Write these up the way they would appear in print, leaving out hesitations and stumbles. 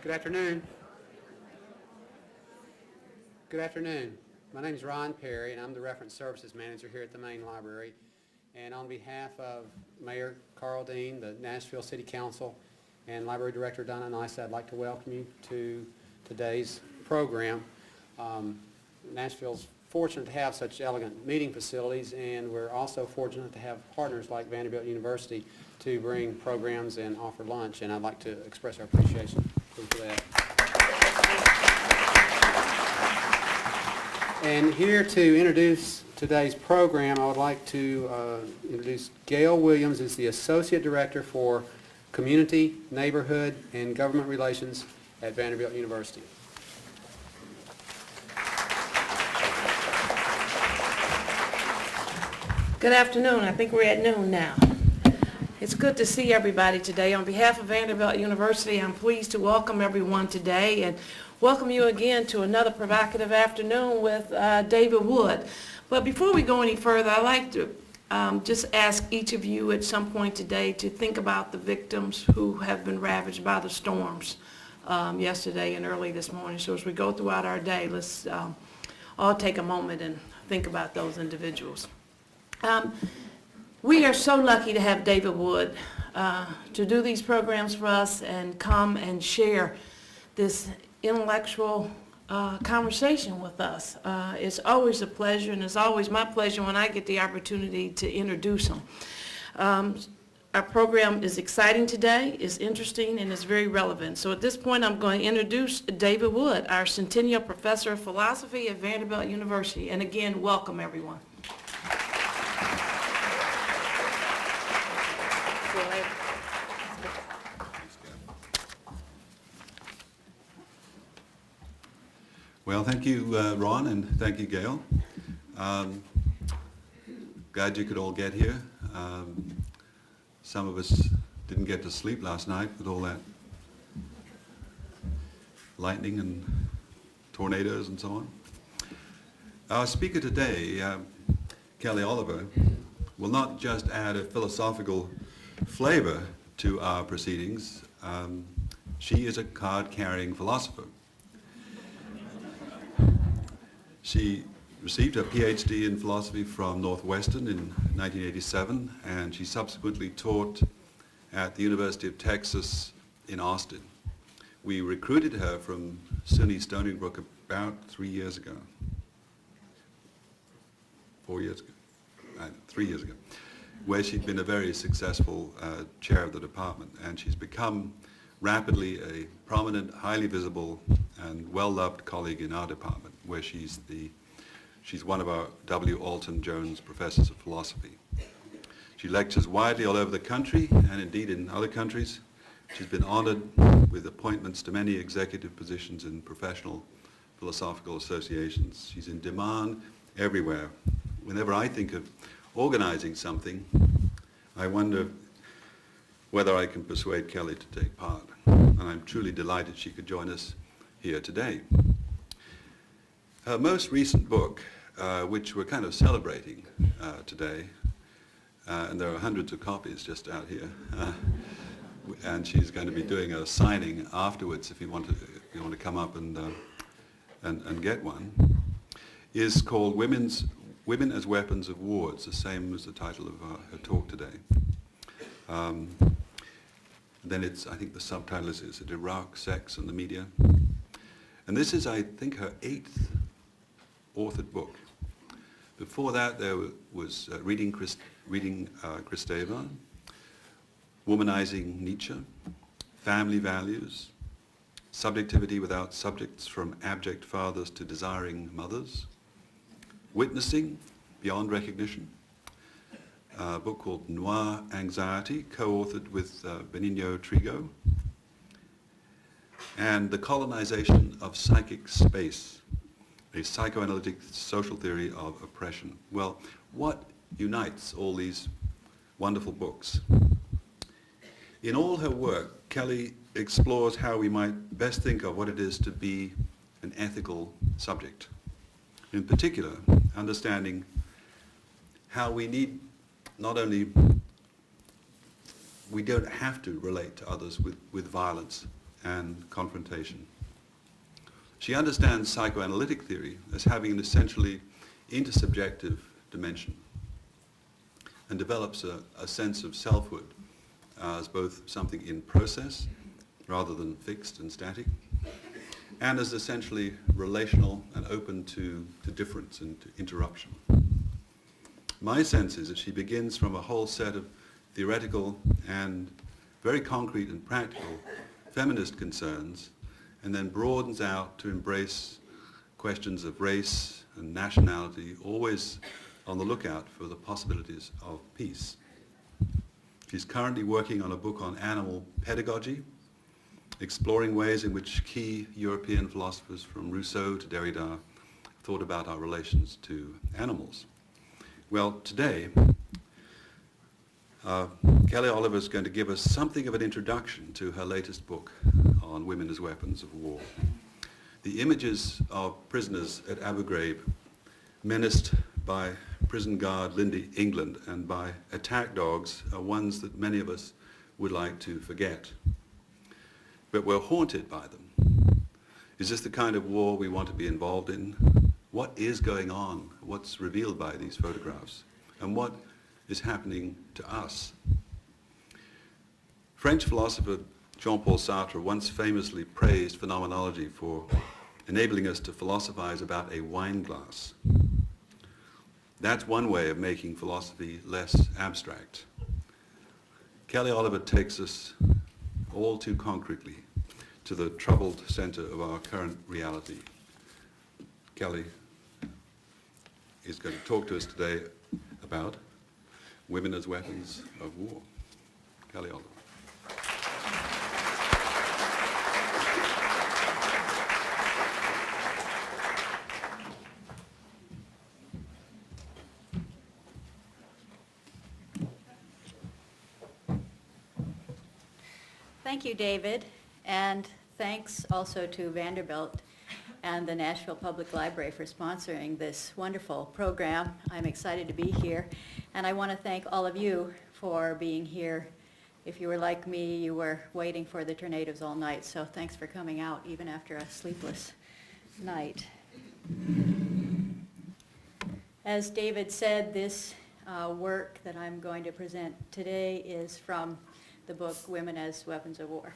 Good afternoon. Good afternoon. My name is Ron Perry, and I'm the Reference Services Manager here at the Main Library. And on behalf of Mayor Carl Dean, the Nashville City Council, and Library Director Donna Nice, I'd like to welcome you to today's program. Nashville's fortunate to have such elegant meeting facilities, and we're also fortunate to have partners like Vanderbilt University to bring programs and offer lunch, and I'd like to express our appreciation for that. And here to introduce today's program, I would like to introduce Gail Williams, is the Associate Director for Community, Neighborhood, and Government Relations at Vanderbilt University. Good afternoon. I think we're at noon now. It's good to see everybody today. On behalf of Vanderbilt University, I'm pleased to welcome everyone today and welcome you again to another provocative afternoon with David Wood. But before we go any further, I'd like to just ask each of you at some point today to think about the victims who have been ravaged by the storms yesterday and early this morning. So as we go throughout our day, let's all take a moment and think about those individuals. We are so lucky to have David Wood to do these programs for us and come and share this intellectual conversation with us. It's always a pleasure, and it's always my pleasure when I get the opportunity to introduce him. Our program is exciting today, is interesting, and is very relevant. So at this point, I'm going to introduce David Wood, our Centennial Professor of Philosophy at Vanderbilt University. And again, welcome everyone. Well, thank you, Ron, and thank you, Gail. Glad you could all get here. Some of us didn't get to sleep last night with all that lightning and tornadoes and so on. Our speaker today, Kelly Oliver, will not just add a philosophical flavor to our proceedings. She is a card-carrying philosopher. She received her PhD in philosophy from Northwestern in 1987, and she subsequently taught at the University of Texas in Austin. We recruited her from SUNY Stony Brook about 3 years ago. 4 years ago? 3 years ago, where she'd been a very successful chair of the department, and she's become rapidly a prominent, highly visible, and well-loved colleague in our department, where she's one of our W. Alton Jones Professors of Philosophy. She lectures widely all over the country, and indeed in other countries. She's been honored with appointments to many executive positions in professional philosophical associations. She's in demand everywhere. Whenever I think of organizing something, I wonder whether I can persuade Kelly to take part. And I'm truly delighted she could join us here today. Her most recent book, which we're kind of celebrating today, and there are hundreds of copies just out here, and she's going to be doing a signing afterwards if you want to come up and get one, is called Women as Weapons of War. It's the same as the title of her talk today. Then I think the subtitle is Iraq, Sex and the Media. And this is, I think, her 8th authored book. Before that, there was Reading Kristeva, Womanizing Nietzsche, Family Values, Subjectivity Without Subjects from Abject Fathers to Desiring Mothers, Witnessing Beyond Recognition, a book called Noir Anxiety, co-authored with Benigno Trigo, and The Colonization of Psychic Space, a psychoanalytic social theory of oppression. Well, what unites all these wonderful books? In all her work, Kelly explores how we might best think of what it is to be an ethical subject. In particular, understanding how we need not only, we don't have to relate to others with violence and confrontation. She understands psychoanalytic theory as having an essentially intersubjective dimension and develops a sense of selfhood as both something in process rather than fixed and static, and as essentially relational and open to difference and to interruption. My sense is that she begins from a whole set of theoretical and very concrete and practical feminist concerns, and then broadens out to embrace questions of race and nationality, always on the lookout for the possibilities of peace. She's currently working on a book on animal pedagogy, exploring ways in which key European philosophers from Rousseau to Derrida thought about our relations to animals. Well, today, Kelly Oliver is going to give us something of an introduction to her latest book on women as weapons of war. The images of prisoners at Abu Ghraib, menaced by prison guard Linda England and by attack dogs, are ones that many of us would like to forget. But we're haunted by them. Is this the kind of war we want to be involved in? What is going on? What's revealed by these photographs? And what is happening to us? French philosopher Jean-Paul Sartre once famously praised phenomenology for enabling us to philosophize about a wine glass. That's one way of making philosophy less abstract. Kelly Oliver takes us all too concretely to the troubled center of our current reality. Kelly is going to talk to us today about women as weapons of war. Kelly Oliver. Thank you, David, and thanks also to Vanderbilt and the Nashville Public Library for sponsoring this wonderful program. I'm excited to be here, and I want to thank all of you for being here. If you were like me, you were waiting for the tornadoes all night, so thanks for coming out even after a sleepless night. As David said, this work that I'm going to present today is from the book Women as Weapons of War.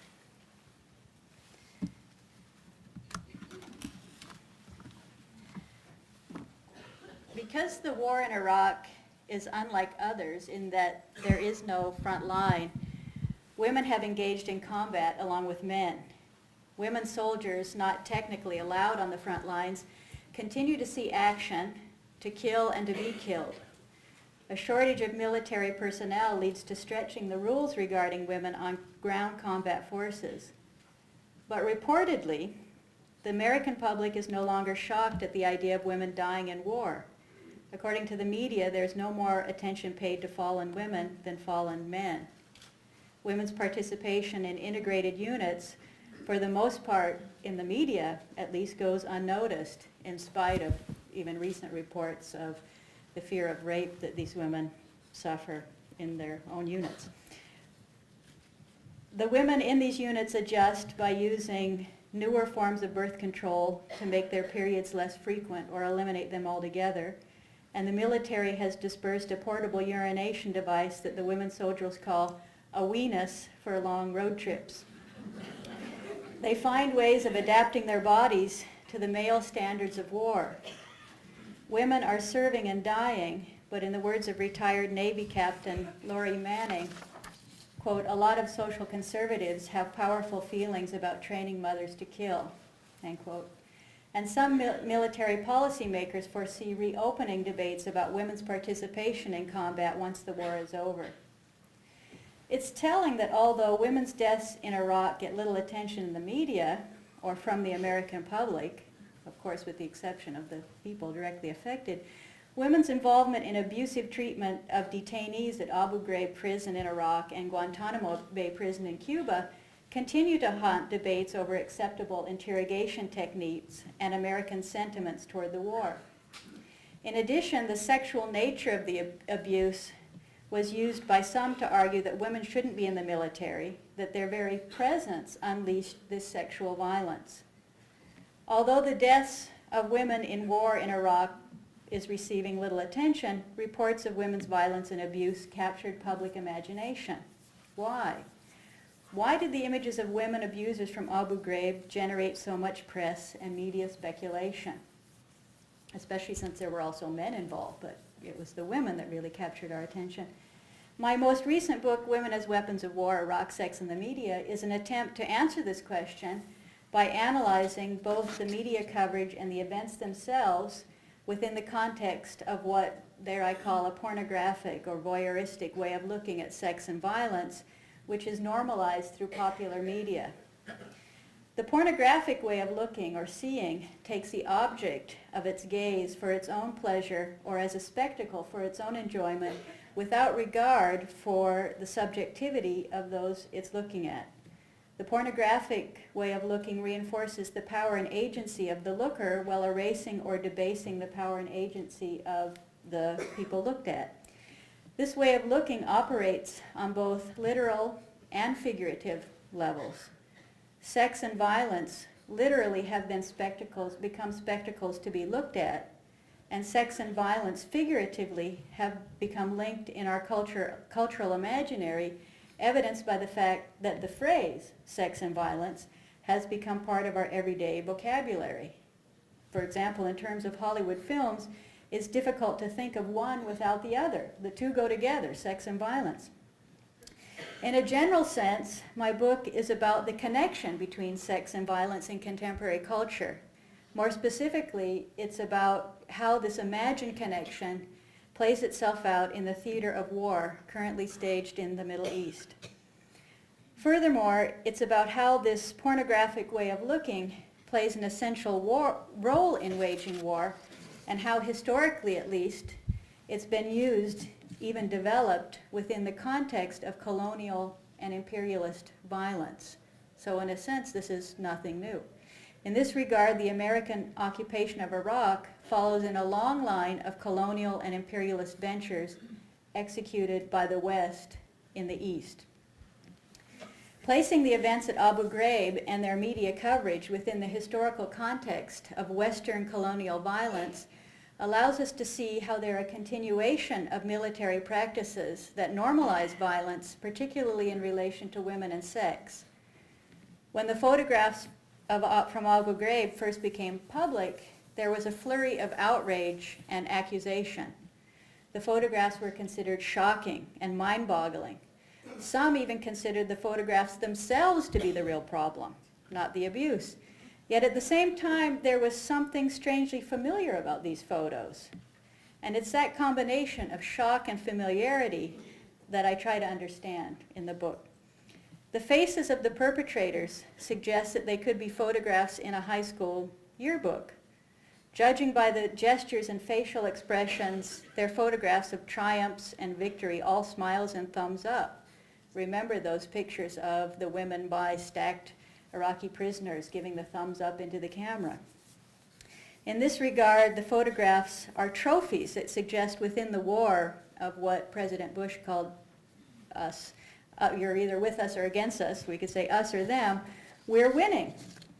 Because the war in Iraq is unlike others in that there is no front line, women have engaged in combat along with men. Women soldiers not technically allowed on the front lines continue to see action, to kill and to be killed. A shortage of military personnel leads to stretching the rules regarding women on ground combat forces. But reportedly, the American public is no longer shocked at the idea of women dying in war. According to the media, there's no more attention paid to fallen women than fallen men. Women's participation in integrated units, for the most part in the media at least, goes unnoticed in spite of even recent reports of the fear of rape that these women suffer in their own units. The women in these units adjust by using newer forms of birth control to make their periods less frequent or eliminate them altogether. And the military has dispersed a portable urination device that the women soldiers call a weenus for long road trips. They find ways of adapting their bodies to the male standards of war. Women are serving and dying, but in the words of retired Navy Captain Lori Manning, quote, "A lot of social conservatives have powerful feelings about training mothers to kill," end quote. And some military policymakers foresee reopening debates about women's participation in combat once the war is over. It's telling that although women's deaths in Iraq get little attention in the media or from the American public, of course with the exception of the people directly affected, women's involvement in abusive treatment of detainees at Abu Ghraib prison in Iraq and Guantanamo Bay prison in Cuba continue to haunt debates over acceptable interrogation techniques and American sentiments toward the war. In addition, the sexual nature of the abuse was used by some to argue that women shouldn't be in the military, that their very presence unleashed this sexual violence. Although the deaths of women in war in Iraq is receiving little attention, reports of women's violence and abuse captured public imagination. Why? Why did the images of women abusers from Abu Ghraib generate so much press and media speculation? Especially since there were also men involved, but it was the women that really captured our attention. My most recent book, Women as Weapons of War, Iraq, Sex, and the Media, is an attempt to answer this question by analyzing both the media coverage and the events themselves within the context of what there I call a pornographic or voyeuristic way of looking at sex and violence, which is normalized through popular media. The pornographic way of looking or seeing takes the object of its gaze for its own pleasure or as a spectacle for its own enjoyment without regard for the subjectivity of those it's looking at. The pornographic way of looking reinforces the power and agency of the looker while erasing or debasing the power and agency of the people looked at. This way of looking operates on both literal and figurative levels. Sex and violence literally have become spectacles to be looked at, and sex and violence figuratively have become linked in our cultural imaginary, evidenced by the fact that the phrase sex and violence has become part of our everyday vocabulary. For example, in terms of Hollywood films, it's difficult to think of one without the other. The two go together, sex and violence. In a general sense, my book is about the connection between sex and violence in contemporary culture. More specifically, it's about how this imagined connection plays itself out in the theater of war currently staged in the Middle East. Furthermore, it's about how this pornographic way of looking plays an essential role in waging war, and how historically at least it's been used, even developed, within the context of colonial and imperialist violence. So in a sense, this is nothing new. In this regard, the American occupation of Iraq follows in a long line of colonial and imperialist ventures executed by the West in the East. Placing the events at Abu Ghraib and their media coverage within the historical context of Western colonial violence allows us to see how they're a continuation of military practices that normalize violence, particularly in relation to women and sex. When the photographs from Abu Ghraib first became public, there was a flurry of outrage and accusation. The photographs were considered shocking and mind-boggling. Some even considered the photographs themselves to be the real problem, not the abuse. Yet at the same time, there was something strangely familiar about these photos. And it's that combination of shock and familiarity that I try to understand in the book. The faces of the perpetrators suggest that they could be photographs in a high school yearbook. Judging by the gestures and facial expressions, they're photographs of triumphs and victory, all smiles and thumbs up. Remember those pictures of the women by stacked Iraqi prisoners giving the thumbs up into the camera. In this regard, the photographs are trophies that suggest within the war of what President Bush called us, you're either with us or against us, we could say us or them, we're winning.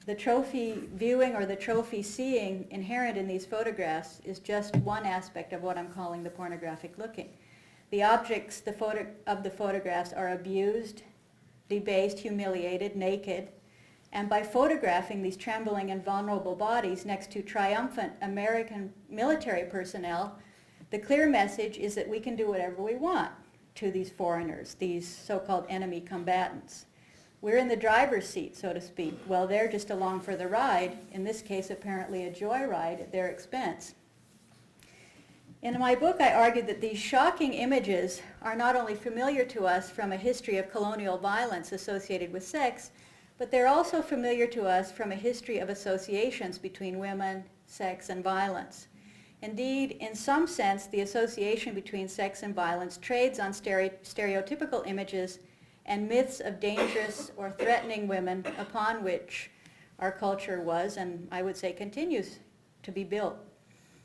The trophy viewing or the trophy seeing inherent in these photographs is just one aspect of what I'm calling the pornographic looking. The objects of the photographs are abused, debased, humiliated, naked, and by photographing these trembling and vulnerable bodies next to triumphant American military personnel, the clear message is that we can do whatever we want to these foreigners, these so-called enemy combatants. We're in the driver's seat, so to speak, while they're just along for the ride, in this case apparently a joyride at their expense. In my book, I argued that these shocking images are not only familiar to us from a history of colonial violence associated with sex, but they're also familiar to us from a history of associations between women, sex, and violence. Indeed, in some sense, the association between sex and violence trades on stereotypical images and myths of dangerous or threatening women upon which our culture was, and I would say continues, to be built.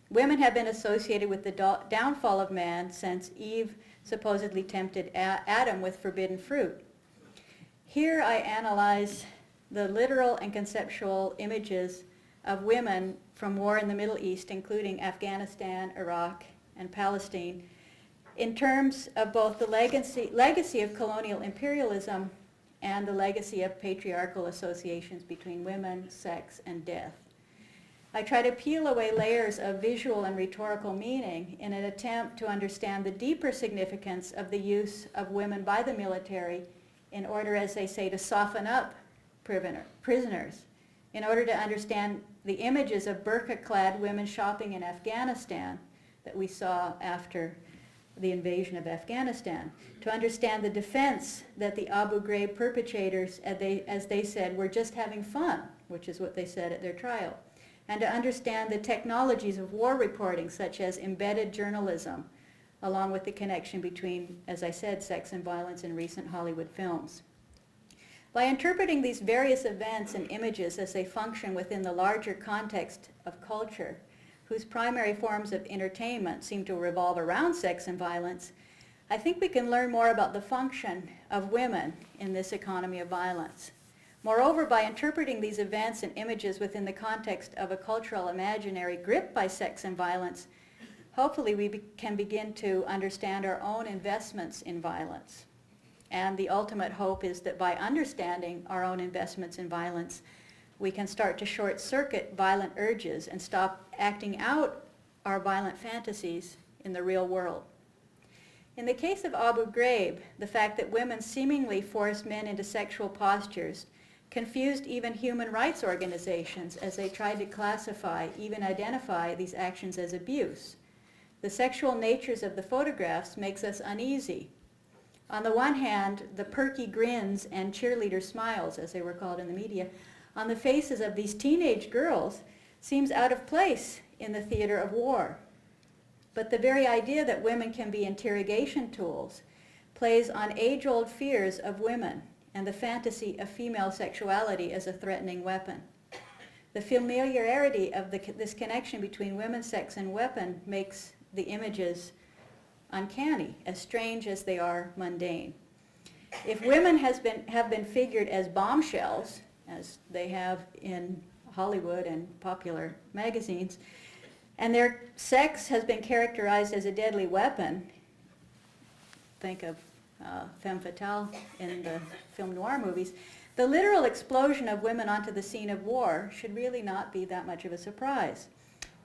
Women have been associated with the downfall of man since Eve supposedly tempted Adam with forbidden fruit. Here I analyze the literal and conceptual images of women from war in the Middle East, including Afghanistan, Iraq, and Palestine, in terms of both the legacy of colonial imperialism and the legacy of patriarchal associations between women, sex, and death. I try to peel away layers of visual and rhetorical meaning in an attempt to understand the deeper significance of the use of women by the military in order, as they say, to soften up prisoners, in order to understand the images of burqa-clad women shopping in Afghanistan that we saw after the invasion of Afghanistan, to understand the defense that the Abu Ghraib perpetrators, as they said, were just having fun, which is what they said at their trial, and to understand the technologies of war reporting, such as embedded journalism, along with the connection between, as I said, sex and violence in recent Hollywood films. By interpreting these various events and images as they function within the larger context of culture, whose primary forms of entertainment seem to revolve around sex and violence, I think we can learn more about the function of women in this economy of violence. Moreover, by interpreting these events and images within the context of a cultural imaginary gripped by sex and violence, hopefully we can begin to understand our own investments in violence. And the ultimate hope is that by understanding our own investments in violence, we can start to short-circuit violent urges and stop acting out our violent fantasies in the real world. In the case of Abu Ghraib, the fact that women seemingly forced men into sexual postures confused even human rights organizations as they tried to classify, even identify these actions as abuse. The sexual natures of the photographs makes us uneasy. On the one hand, the perky grins and cheerleader smiles, as they were called in the media, on the faces of these teenage girls seems out of place in the theater of war. But the very idea that women can be interrogation tools plays on age-old fears of women and the fantasy of female sexuality as a threatening weapon. The familiarity of this connection between women's sex and weapon makes the images uncanny, as strange as they are mundane. If women have been figured as bombshells, as they have in Hollywood and popular magazines, and their sex has been characterized as a deadly weapon, think of femme fatale in the film noir movies, the literal explosion of women onto the scene of war should really not be that much of a surprise.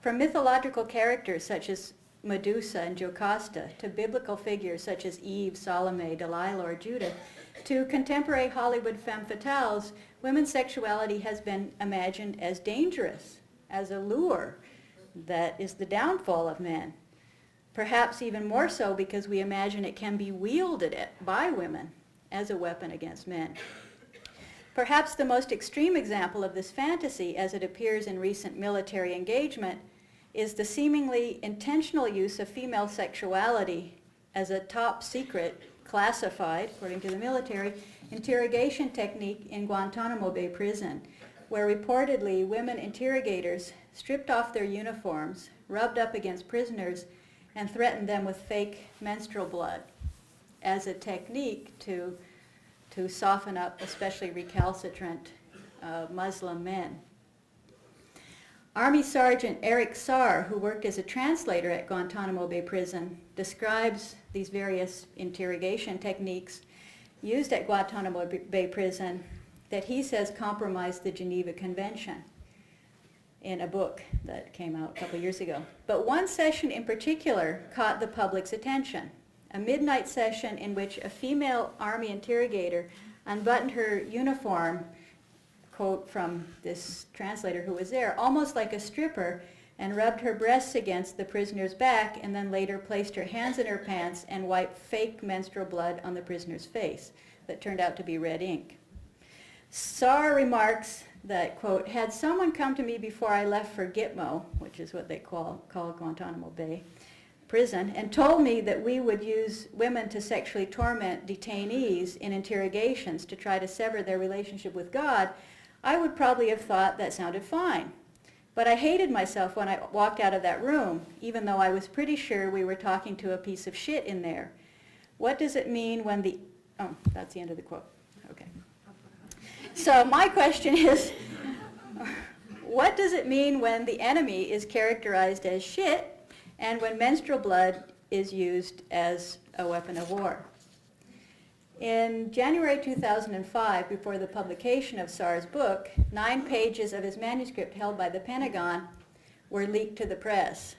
From mythological characters such as Medusa and Jocasta, to biblical figures such as Eve, Salome, Delilah, or Judith, to contemporary Hollywood femme fatales, women's sexuality has been imagined as dangerous, as a lure that is the downfall of men. Perhaps even more so because we imagine it can be wielded by women as a weapon against men. Perhaps the most extreme example of this fantasy, as it appears in recent military engagement, is the seemingly intentional use of female sexuality as a top secret, classified, according to the military, interrogation technique in Guantanamo Bay prison, where reportedly women interrogators stripped off their uniforms, rubbed up against prisoners, and threatened them with fake menstrual blood as a technique to soften up especially recalcitrant Muslim men. Army Sergeant Eric Saar, who worked as a translator at Guantanamo Bay Prison, describes these various interrogation techniques used at Guantanamo Bay Prison that he says compromised the Geneva Convention in a book that came out a couple years ago. But one session in particular caught the public's attention, a midnight session in which a female Army interrogator unbuttoned her uniform, quote from this translator who was there, almost like a stripper, and rubbed her breasts against the prisoner's back, and then later placed her hands in her pants and wiped fake menstrual blood on the prisoner's face that turned out to be red ink. Saar remarks that, quote, had someone come to me before I left for Gitmo, which is what they call Guantanamo Bay prison, and told me that we would use women to sexually torment detainees in interrogations to try to sever their relationship with God, I would probably have thought that sounded fine. But I hated myself when I walked out of that room, even though I was pretty sure we were talking to a piece of shit in there. What does it mean when the... Oh, that's the end of the quote. Okay. So my question is, what does it mean when the enemy is characterized as shit and when menstrual blood is used as a weapon of war? In January 2005, before the publication of Saar's book, 9 pages of his manuscript held by the Pentagon were leaked to the press.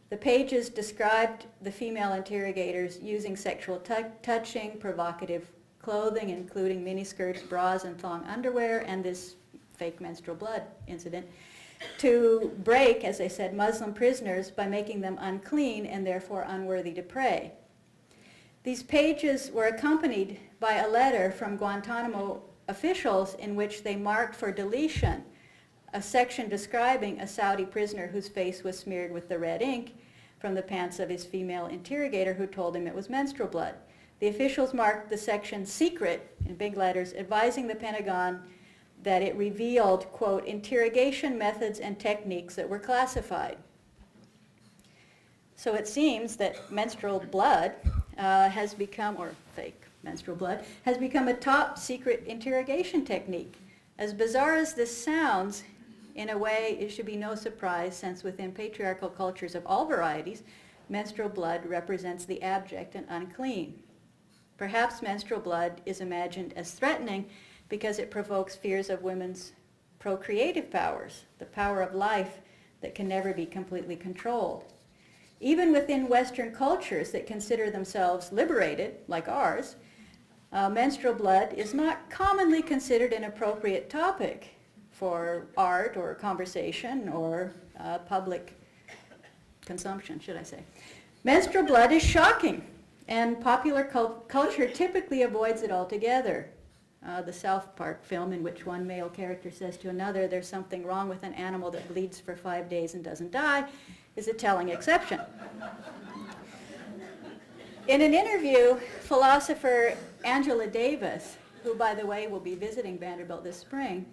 The pages described the female interrogators using sexual touching, provocative clothing, including miniskirts, bras, and thong underwear, and this fake menstrual blood incident, to break, as they said, Muslim prisoners by making them unclean and therefore unworthy to pray. These pages were accompanied by a letter from Guantanamo officials in which they marked for deletion a section describing a Saudi prisoner whose face was smeared with the red ink from the pants of his female interrogator who told him it was menstrual blood. The officials marked the section secret in big letters, advising the Pentagon that it revealed, quote, interrogation methods and techniques that were classified. So it seems that menstrual blood has become, or fake menstrual blood, has become a top secret interrogation technique. As bizarre as this sounds, in a way it should be no surprise since within patriarchal cultures of all varieties, menstrual blood represents the abject and unclean. Perhaps menstrual blood is imagined as threatening because it provokes fears of women's procreative powers, the power of life that can never be completely controlled. Even within Western cultures that consider themselves liberated, like ours, menstrual blood is not commonly considered an appropriate topic for art or conversation or public consumption, should I say. Menstrual blood is shocking, and popular culture typically avoids it altogether. The South Park film in which one male character says to another, there's something wrong with an animal that bleeds for 5 days and doesn't die, is a telling exception. In an interview, philosopher Angela Davis, who by the way will be visiting Vanderbilt this spring,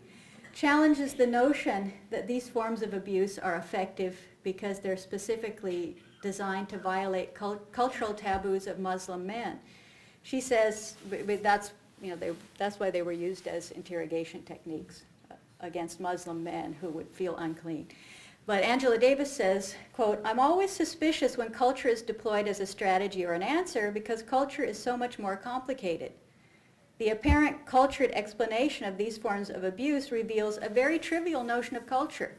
challenges the notion that these forms of abuse are effective because they're specifically designed to violate cultural taboos of Muslim men. She says that's why they were used as interrogation techniques against Muslim men who would feel unclean. But Angela Davis says, quote, I'm always suspicious when culture is deployed as a strategy or an answer because culture is so much more complicated. The apparent cultured explanation of these forms of abuse reveals a very trivial notion of culture.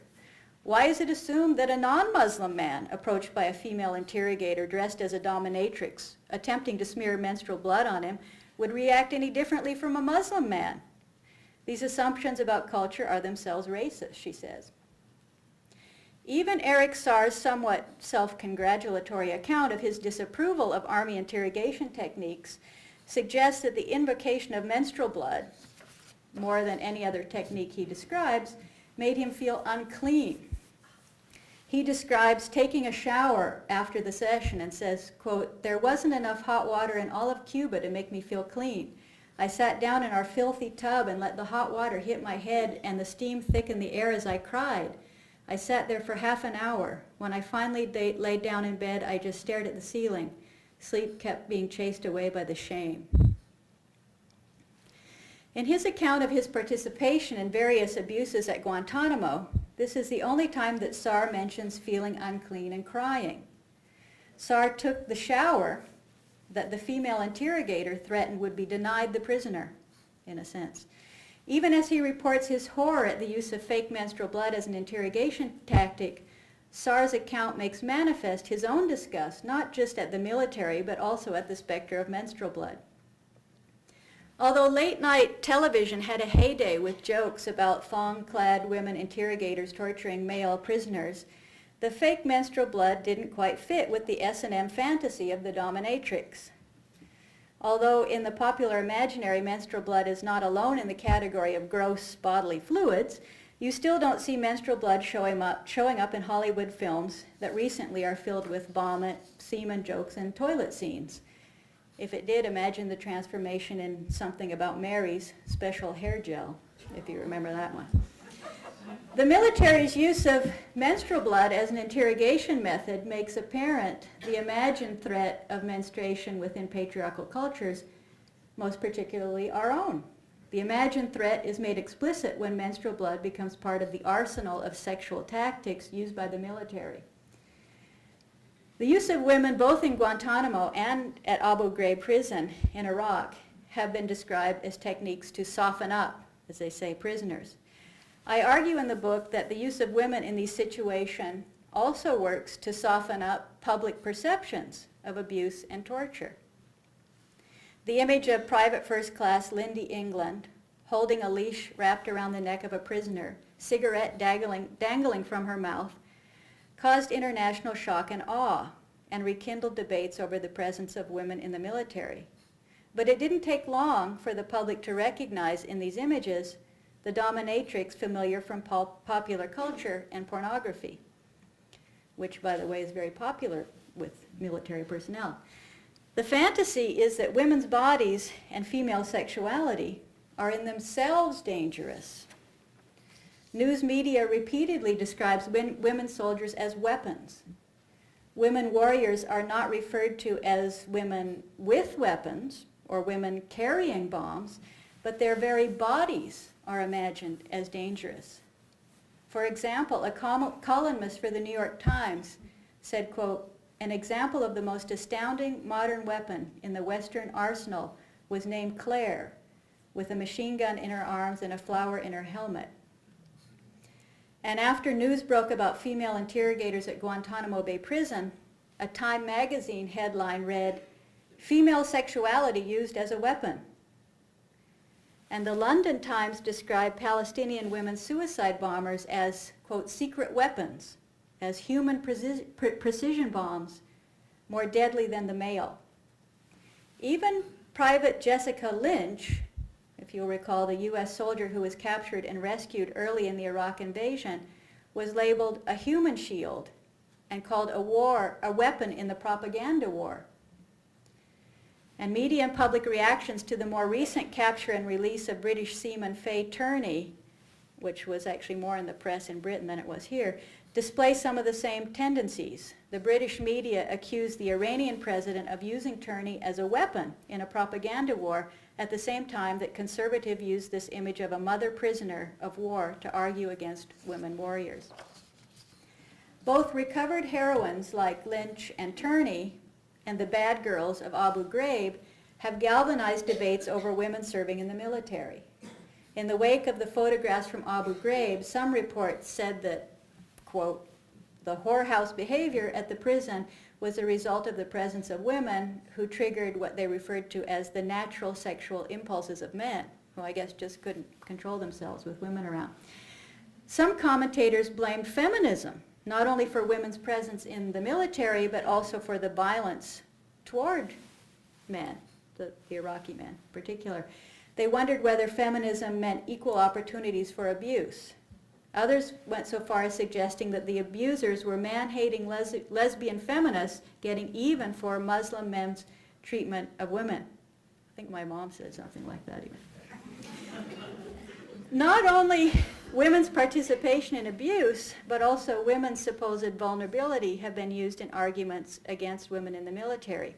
Why is it assumed that a non-Muslim man approached by a female interrogator dressed as a dominatrix, attempting to smear menstrual blood on him, would react any differently from a Muslim man? These assumptions about culture are themselves racist, she says. Even Eric Saar's somewhat self-congratulatory account of his disapproval of Army interrogation techniques suggests that the invocation of menstrual blood, more than any other technique he describes, made him feel unclean. He describes taking a shower after the session and says, quote, there wasn't enough hot water in all of Cuba to make me feel clean. I sat down in our filthy tub and let the hot water hit my head and the steam thicken the air as I cried. I sat there for half an hour. When I finally laid down in bed, I just stared at the ceiling. Sleep kept being chased away by the shame. In his account of his participation in various abuses at Guantanamo, this is the only time that Saar mentions feeling unclean and crying. Saar took the shower that the female interrogator threatened would be denied the prisoner, in a sense. Even as he reports his horror at the use of fake menstrual blood as an interrogation tactic, Saar's account makes manifest his own disgust, not just at the military, but also at the specter of menstrual blood. Although late-night television had a heyday with jokes about thong-clad women interrogators torturing male prisoners, the fake menstrual blood didn't quite fit with the S&M fantasy of the dominatrix. Although in the popular imaginary menstrual blood is not alone in the category of gross bodily fluids, you still don't see menstrual blood showing up in Hollywood films that recently are filled with vomit, semen jokes, and toilet scenes. If it did, imagine the transformation in Something About Mary's special hair gel, if you remember that one. The military's use of menstrual blood as an interrogation method makes apparent the imagined threat of menstruation within patriarchal cultures, most particularly our own. The imagined threat is made explicit when menstrual blood becomes part of the arsenal of sexual tactics used by the military. The use of women both in Guantanamo and at Abu Ghraib prison in Iraq have been described as techniques to soften up, as they say, prisoners. I argue in the book that the use of women in these situations also works to soften up public perceptions of abuse and torture. The image of Private First Class Lindy England holding a leash wrapped around the neck of a prisoner, cigarette dangling from her mouth, caused international shock and awe and rekindled debates over the presence of women in the military. But it didn't take long for the public to recognize in these images the dominatrix familiar from popular culture and pornography, which, by the way, is very popular with military personnel. The fantasy is that women's bodies and female sexuality are in themselves dangerous. News media repeatedly describes women soldiers as weapons. Women warriors are not referred to as women with weapons or women carrying bombs, but their very bodies are imagined as dangerous. For example, a columnist for the New York Times said, quote, "An example of the most astounding modern weapon in the Western arsenal was named Claire, with a machine gun in her arms and a flower in her helmet." And after news broke about female interrogators at Guantanamo Bay Prison, a Time magazine headline read, "Female sexuality used as a weapon." And the London Times described Palestinian women suicide bombers as, quote, "secret weapons," as human precision bombs, more deadly than the male. Even Private Jessica Lynch, if you'll recall, the U.S. soldier who was captured and rescued early in the Iraq invasion, was labeled a human shield and called a weapon in the propaganda war. And media and public reactions to the more recent capture and release of British seaman Faye Turney, which was actually more in the press in Britain than it was here, display some of the same tendencies. The British media accused the Iranian president of using Turney as a weapon in a propaganda war at the same time that conservatives used this image of a mother prisoner of war to argue against women warriors. Both recovered heroines like Lynch and Turney and the bad girls of Abu Ghraib have galvanized debates over women serving in the military. In the wake of the photographs from Abu Ghraib, some reports said that, quote, "the whorehouse behavior at the prison was a result of the presence of women who triggered what they referred to as the natural sexual impulses of men," who I guess just couldn't control themselves with women around. Some commentators blamed feminism, not only for women's presence in the military, but also for the violence toward men, the Iraqi men in particular. They wondered whether feminism meant equal opportunities for abuse. Others went so far as suggesting that the abusers were man-hating lesbian feminists getting even for Muslim men's treatment of women. I think my mom said something like that even. Not only women's participation in abuse, but also women's supposed vulnerability have been used in arguments against women in the military.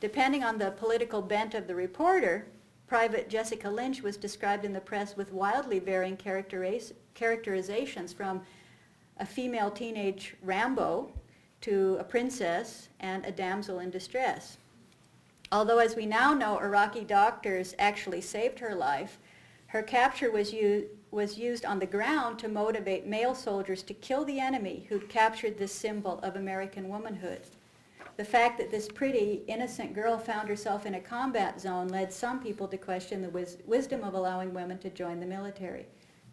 Depending on the political bent of the reporter, Private Jessica Lynch was described in the press with wildly varying characterizations, from a female teenage Rambo to a princess and a damsel in distress. Although, as we now know, Iraqi doctors actually saved her life, her capture was used on the ground to motivate male soldiers to kill the enemy who'd captured this symbol of American womanhood. The fact that this pretty, innocent girl found herself in a combat zone led some people to question the wisdom of allowing women to join the military.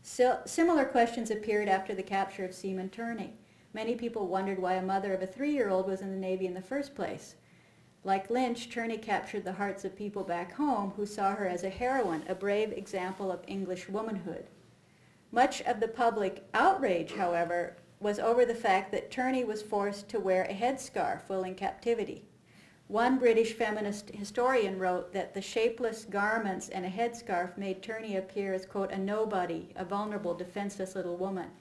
Similar questions appeared after the capture of Seaman Turney. Many people wondered why a mother of a 3-year-old was in the Navy in the first place. Like Lynch, Turney captured the hearts of people back home who saw her as a heroine, a brave example of English womanhood. Much of the public outrage, however, was over the fact that Turney was forced to wear a headscarf while in captivity. One British feminist historian wrote that the shapeless garments and a headscarf made Turney appear as, quote, "a nobody, a vulnerable, defenseless little woman."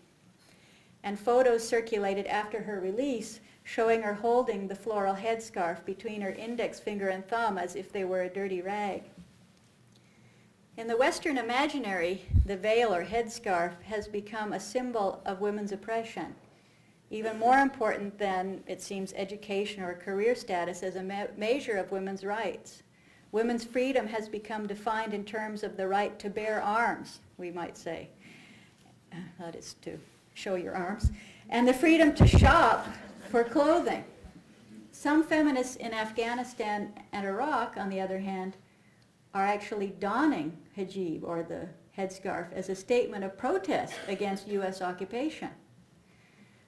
And photos circulated after her release showing her holding the floral headscarf between her index finger and thumb as if they were a dirty rag. In the Western imaginary, the veil or headscarf has become a symbol of women's oppression, even more important than, it seems, education or career status as a measure of women's rights. Women's freedom has become defined in terms of the right to bear arms, we might say. That is to show your arms. And the freedom to shop for clothing. Some feminists in Afghanistan and Iraq, on the other hand, are actually donning hijab, or the headscarf, as a statement of protest against U.S. occupation.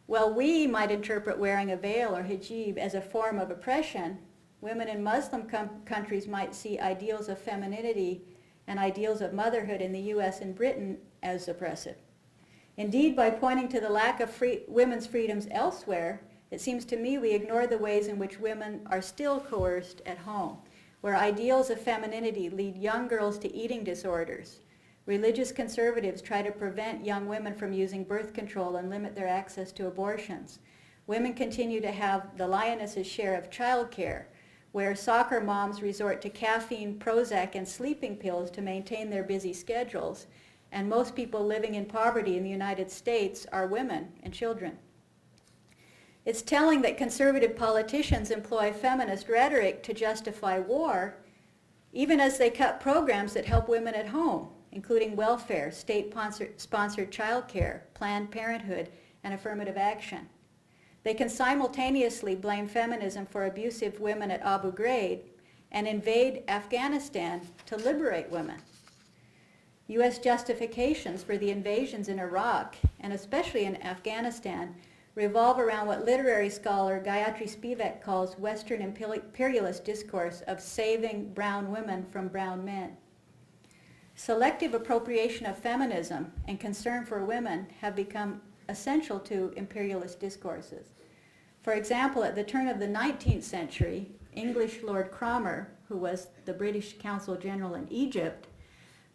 Well, we might interpret wearing a veil or hijab as a form of oppression. Women in Muslim countries might see ideals of femininity and ideals of motherhood in the U.S. and Britain as oppressive. Indeed, by pointing to the lack of women's freedoms elsewhere, it seems to me we ignore the ways in which women are still coerced at home, where ideals of femininity lead young girls to eating disorders. Religious conservatives try to prevent young women from using birth control and limit their access to abortions. Women continue to have the lioness's share of childcare, where soccer moms resort to caffeine, Prozac, and sleeping pills to maintain their busy schedules, and most people living in poverty in the United States are women and children. It's telling that conservative politicians employ feminist rhetoric to justify war, even as they cut programs that help women at home, including welfare, state-sponsored child care, Planned Parenthood, and affirmative action. They can simultaneously blame feminism for abusive women at Abu Ghraib and invade Afghanistan to liberate women. U.S. justifications for the invasions in Iraq, and especially in Afghanistan, revolve around what literary scholar Gayatri Spivak calls Western imperialist discourse of saving brown women from brown men. Selective appropriation of feminism and concern for women have become essential to imperialist discourses. For example, at the turn of the 19th century, English Lord Cromer, who was the British Consul General in Egypt,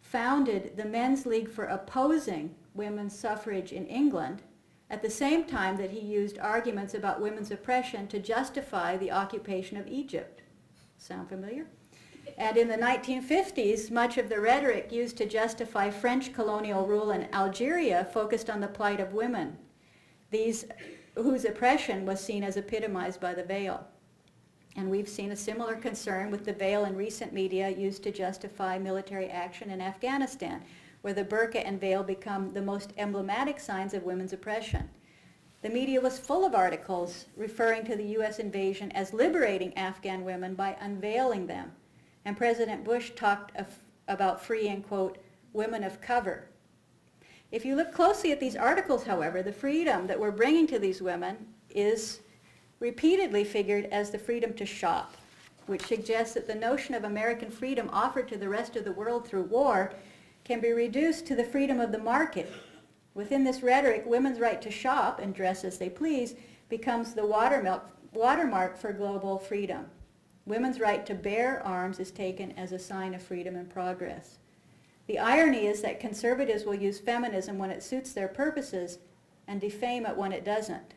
founded the Men's League for opposing women's suffrage in England, at the same time that he used arguments about women's oppression to justify the occupation of Egypt. Sound familiar? And in the 1950s, much of the rhetoric used to justify French colonial rule in Algeria focused on the plight of women, whose oppression was seen as epitomized by the veil. And we've seen a similar concern with the veil in recent media used to justify military action in Afghanistan, where the burqa and veil become the most emblematic signs of women's oppression. The media was full of articles referring to the U.S. invasion as liberating Afghan women by unveiling them. And President Bush talked about freeing, quote, women of cover. If you look closely at these articles, however, the freedom that we're bringing to these women is repeatedly figured as the freedom to shop, which suggests that the notion of American freedom offered to the rest of the world through war can be reduced to the freedom of the market. Within this rhetoric, women's right to shop and dress as they please becomes the watermark for global freedom. Women's right to bear arms is taken as a sign of freedom and progress. The irony is that conservatives will use feminism when it suits their purposes and defame it when it doesn't.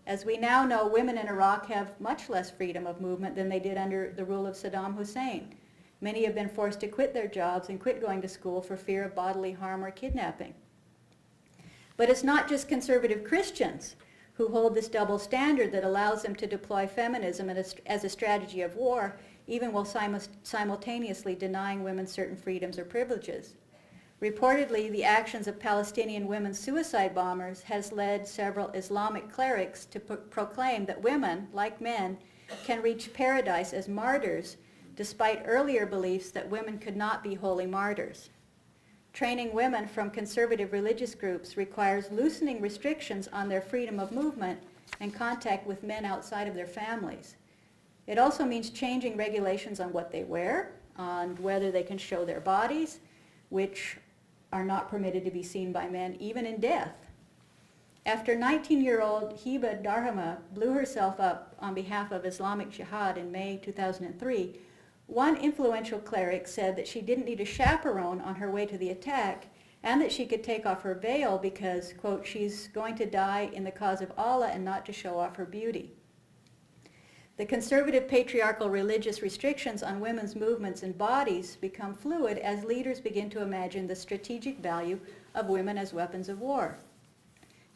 As we now know, women in Iraq have much less freedom of movement than they did under the rule of Saddam Hussein. Many have been forced to quit their jobs and quit going to school for fear of bodily harm or kidnapping. But it's not just conservative Christians who hold this double standard that allows them to deploy feminism as a strategy of war, even while simultaneously denying women certain freedoms or privileges. Reportedly, the actions of Palestinian women suicide bombers has led several Islamic clerics to proclaim that women, like men, can reach paradise as martyrs, despite earlier beliefs that women could not be holy martyrs. Training women from conservative religious groups requires loosening restrictions on their freedom of movement and contact with men outside of their families. It also means changing regulations on what they wear, on whether they can show their bodies, which are not permitted to be seen by men, even in death. After 19-year-old Hiba Darhama blew herself up on behalf of Islamic Jihad in May 2003, one influential cleric said that she didn't need a chaperone on her way to the attack and that she could take off her veil because, quote, she's going to die in the cause of Allah and not to show off her beauty. The conservative patriarchal religious restrictions on women's movements and bodies become fluid as leaders begin to imagine the strategic value of women as weapons of war.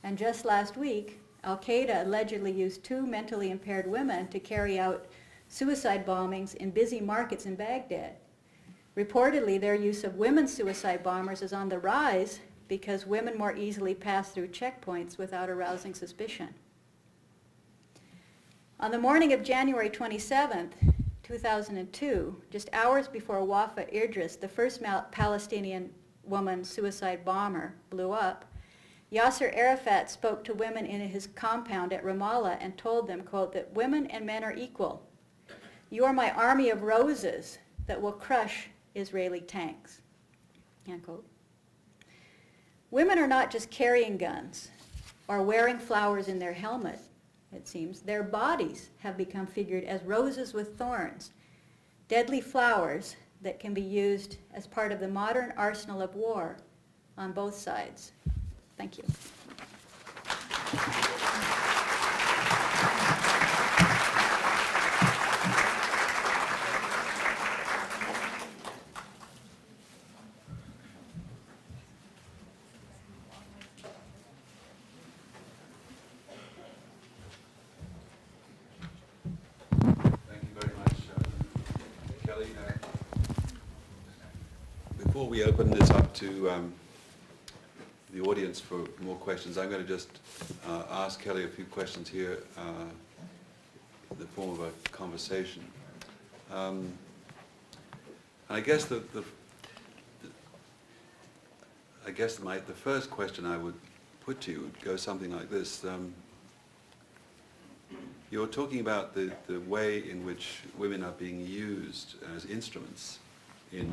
And just last week, Al-Qaeda allegedly used 2 mentally impaired women to carry out suicide bombings in busy markets in Baghdad. Reportedly, their use of women suicide bombers is on the rise because women more easily pass through checkpoints without arousing suspicion. On the morning of January 27, 2002, just hours before Wafa Idris, the first Palestinian woman suicide bomber, blew up, Yasser Arafat spoke to women in his compound at Ramallah and told them, quote, that women and men are equal. You are my army of roses that will crush Israeli tanks, end quote. Women are not just carrying guns or wearing flowers in their helmet, it seems. Their bodies have become figured as roses with thorns, deadly flowers that can be used as part of the modern arsenal of war on both sides. Thank you. Thank you very much, Kelly. Before we open this up to the audience for more questions, I'm going to just ask Kelly a few questions here in the form of a conversation. And I guess the first question I would put to you would go something like this. You're talking about the way in which women are being used as instruments in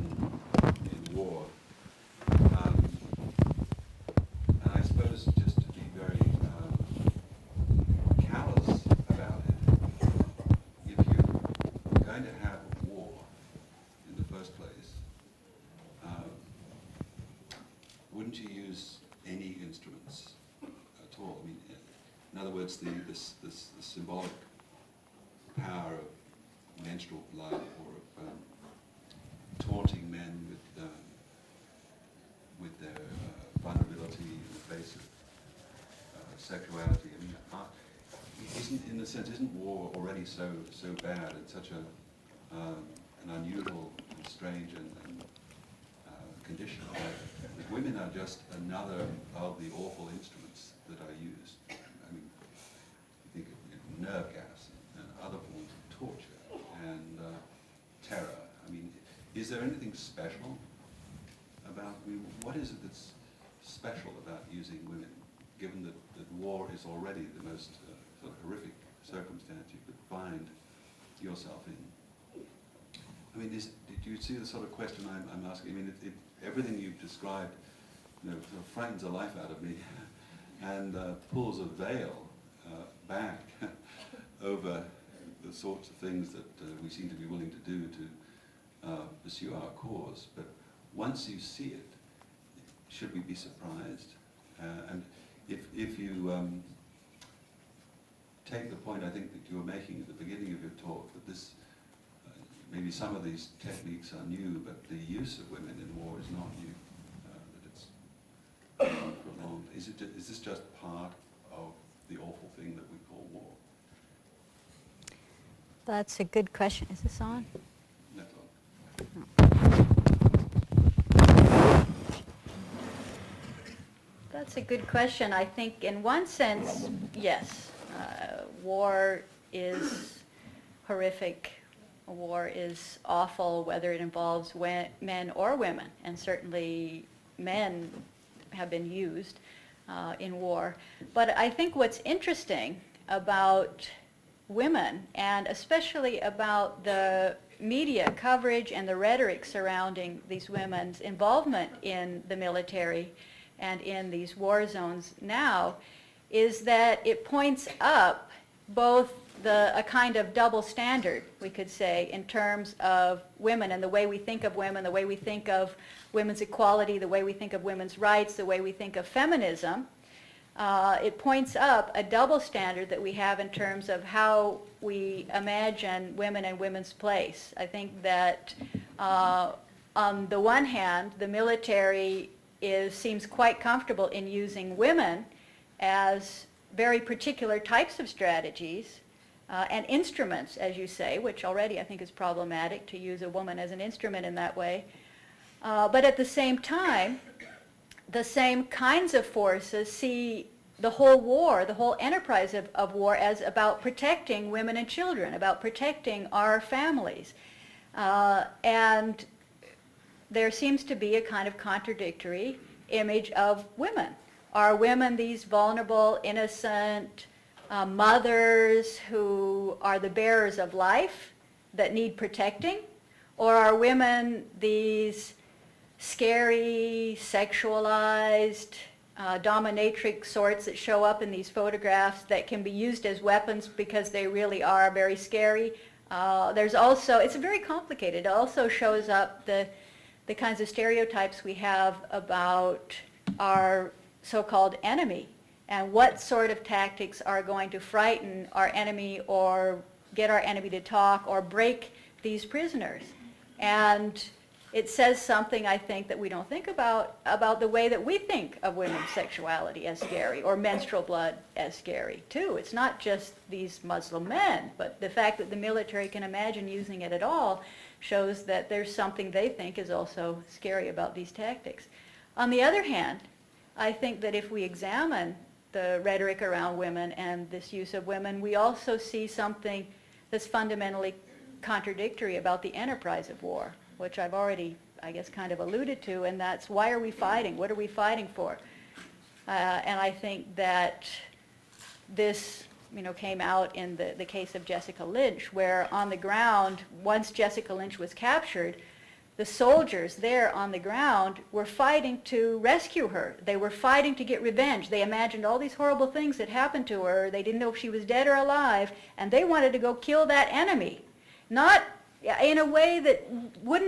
war. And I suppose just to be very callous about it, if you're going to have a war in the first place, wouldn't you use any instruments at all? I mean, in other words, the symbolic power of menstrual blood or of taunting men with their vulnerability in the face of sexuality. I mean, isn't war already so bad and such an unusual and strange and condition that women are just another of the awful instruments that are used? I mean, you think of nerve gas and other forms of torture and terror. I mean, is there anything special about, what is it that's special about using women, given that war is already the most sort of horrific circumstance you could find yourself in? I mean, did you see the sort of question I'm asking? I mean, everything you've described, sort of frightens the life out of me and pulls a veil back over the sorts of things that we seem to be willing to do to pursue our cause. But once you see it, should we be surprised? And if you take the point I think that you were making at the beginning of your talk, that this maybe some of these techniques are new, but the use of women in war is not new, that it's prolonged. Is this just part of the awful thing that we call war? That's a good question. Is this on? That's all. That's a good question. I think in one sense, yes, war is horrific. War is awful, whether it involves men or women, and certainly men have been used in war. But I think what's interesting about women, and especially about the media coverage and the rhetoric surrounding these women's involvement in the military and in these war zones now, is that it points up both a kind of double standard, we could say, in terms of women and the way we think of women, the way we think of women's equality, the way we think of women's rights, the way we think of feminism, it points up a double standard that we have in terms of how we imagine women and women's place. I think that on the one hand, the military seems quite comfortable in using women as very particular types of strategies and instruments, as you say, which already I think is problematic to use a woman as an instrument in that way. But at the same time, the same kinds of forces see the whole war, the whole enterprise of war as about protecting women and children, about protecting our families. And there seems to be a kind of contradictory image of women. Are women these vulnerable, innocent mothers who are the bearers of life that need protecting? Or are women these scary, sexualized, dominatrix sorts that show up in these photographs that can be used as weapons because they really are very scary? There's also, it's very complicated. It also shows up the kinds of stereotypes we have about our so-called enemy and what sort of tactics are going to frighten our enemy or get our enemy to talk or break these prisoners. And it says something, I think, that we don't think about the way that we think of women's sexuality as scary or menstrual blood as scary, too. It's not just these Muslim men, but the fact that the military can imagine using it at all shows that there's something they think is also scary about these tactics. On the other hand, I think that if we examine the rhetoric around women and this use of women, we also see something that's fundamentally contradictory about the enterprise of war, which I've already, I guess, kind of alluded to, and that's why are we fighting? What are we fighting for? And I think that this, came out in the case of Jessica Lynch, where on the ground, once Jessica Lynch was captured, the soldiers there on the ground were fighting to rescue her. They were fighting to get revenge. They imagined all these horrible things that happened to her. They didn't know if she was dead or alive, and they wanted to go kill that enemy. Not in a way that